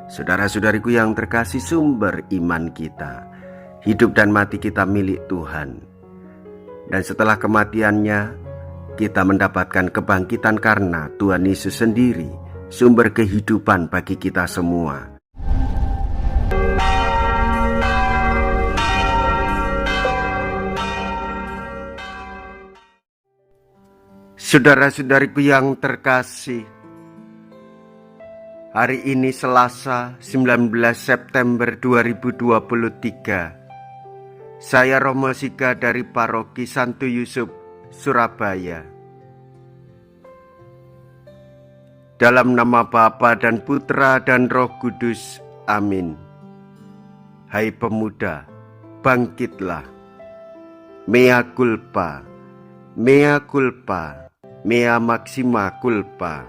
Saudara-saudariku yang terkasih, sumber iman kita, hidup dan mati kita milik Tuhan. Dan setelah kematiannya, kita mendapatkan kebangkitan karena Tuhan Yesus sendiri, sumber kehidupan bagi kita semua. Saudara-saudariku yang terkasih, hari ini Selasa 19 September 2023, saya Romo Sika dari Paroki Santo Yusuf, Surabaya. Dalam nama Bapa dan Putra dan Roh Kudus, amin. Hai pemuda, bangkitlah. Mea culpa, mea culpa, mea maxima culpa.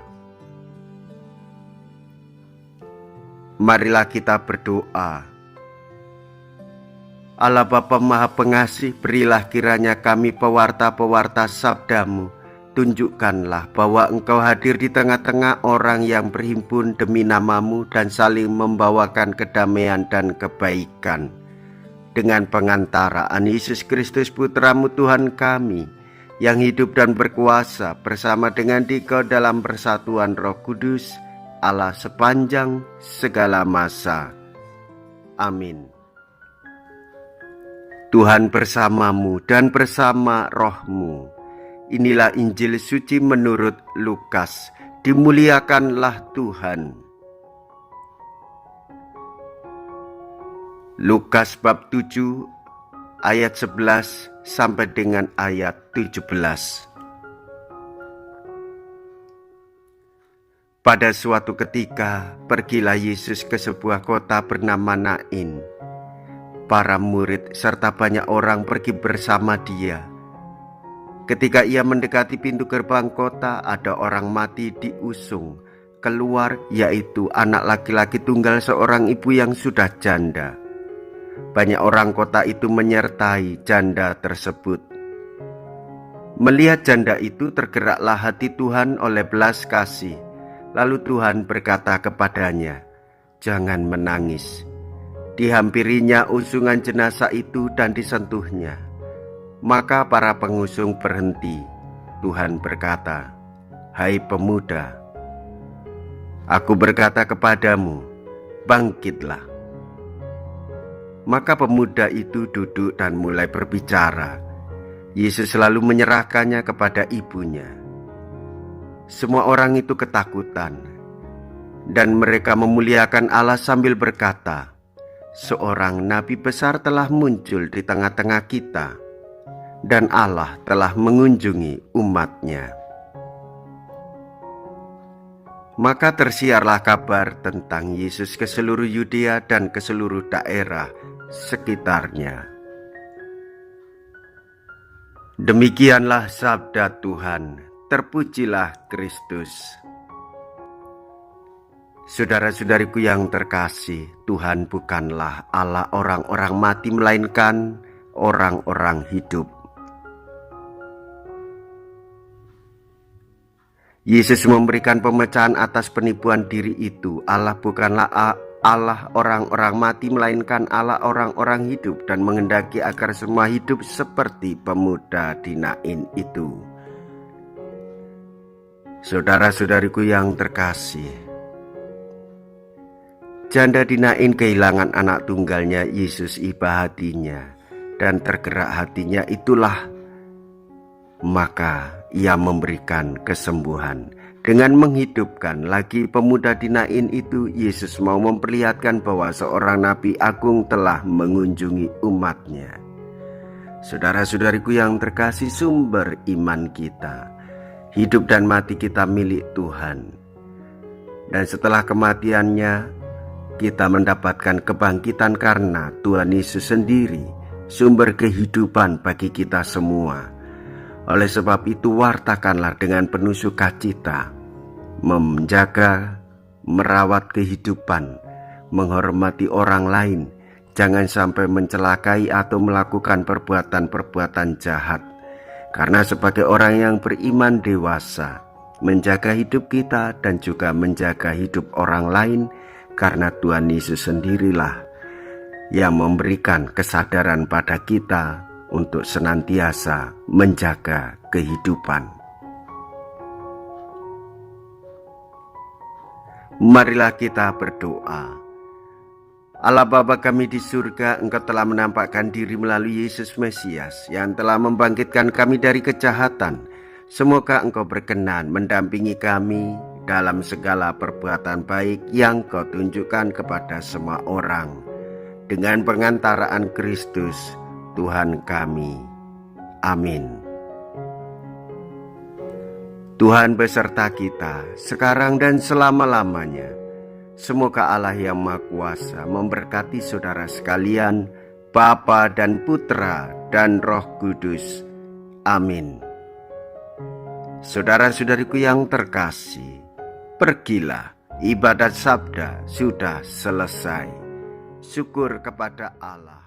Marilah kita berdoa. Allah Bapa Maha Pengasih, berilah kiranya kami pewarta-pewarta sabda-Mu. Tunjukkanlah bahwa Engkau hadir di tengah-tengah orang yang berhimpun demi nama-Mu dan saling membawakan kedamaian dan kebaikan. Dengan pengantaraan Yesus Kristus Putra-Mu Tuhan kami, yang hidup dan berkuasa bersama dengan Dikau dalam persatuan Roh Kudus, Allah sepanjang segala masa. Amin. Tuhan bersamamu dan bersama rohmu. Inilah Injil suci menurut Lukas. Dimuliakanlah Tuhan. Lukas bab 7 ayat 11 sampai dengan ayat 17. Pada suatu ketika, pergilah Yesus ke sebuah kota bernama Nain. Para murid serta banyak orang pergi bersama dia. Ketika ia mendekati pintu gerbang kota, ada orang mati diusung keluar, yaitu anak laki-laki tunggal seorang ibu yang sudah janda. Banyak orang kota itu menyertai janda tersebut. Melihat janda itu, tergeraklah hati Tuhan oleh belas kasih. Lalu Tuhan berkata kepadanya, "Jangan menangis." Dihampirinya usungan jenazah itu dan disentuhnya. Maka para pengusung berhenti. Tuhan berkata, "Hai pemuda, Aku berkata kepadamu, bangkitlah." Maka pemuda itu duduk dan mulai berbicara. Yesus selalu menyerahkannya kepada ibunya. Semua orang itu ketakutan, dan mereka memuliakan Allah sambil berkata, "Seorang nabi besar telah muncul di tengah-tengah kita, dan Allah telah mengunjungi umat-Nya." Maka tersiarlah kabar tentang Yesus ke seluruh Yudea dan ke seluruh daerah sekitarnya. Demikianlah sabda Tuhan. Terpujilah Kristus. Saudara-saudariku yang terkasih, Tuhan bukanlah Allah orang-orang mati, melainkan orang-orang hidup. Yesus memberikan pemecahan atas penipuan diri itu. Allah bukanlah Allah orang-orang mati, melainkan Allah orang-orang hidup, dan menghendaki agar semua hidup seperti pemuda di Nain itu. Saudara-saudariku yang terkasih, janda di Nain kehilangan anak tunggalnya. Yesus iba hatinya dan tergerak hatinya itulah, maka ia memberikan kesembuhan. Dengan menghidupkan lagi pemuda di Nain itu, Yesus mau memperlihatkan bahwa seorang Nabi Agung telah mengunjungi umat-Nya. Saudara-saudariku yang terkasih, sumber iman kita, hidup dan mati kita milik Tuhan. Dan setelah kematiannya, kita mendapatkan kebangkitan karena Tuhan Yesus sendiri, sumber kehidupan bagi kita semua. Oleh sebab itu, wartakanlah dengan penuh sukacita, menjaga, merawat kehidupan, menghormati orang lain, jangan sampai mencelakai atau melakukan perbuatan-perbuatan jahat. Karena sebagai orang yang beriman dewasa, menjaga hidup kita dan juga menjaga hidup orang lain, karena Tuhan Yesus sendirilah yang memberikan kesadaran pada kita untuk senantiasa menjaga kehidupan. Marilah kita berdoa. Allah Bapa kami di surga, Engkau telah menampakkan diri melalui Yesus Mesias yang telah membangkitkan kami dari kejahatan. Semoga Engkau berkenan mendampingi kami dalam segala perbuatan baik yang Kau tunjukkan kepada semua orang. Dengan pengantaraan Kristus, Tuhan kami. Amin. Tuhan beserta kita, sekarang dan selama-lamanya. Semoga Allah yang Maha Kuasa memberkati saudara sekalian, Bapa dan Putra dan Roh Kudus. Amin. Saudara-saudariku yang terkasih, pergilah, ibadat sabda sudah selesai. Syukur kepada Allah.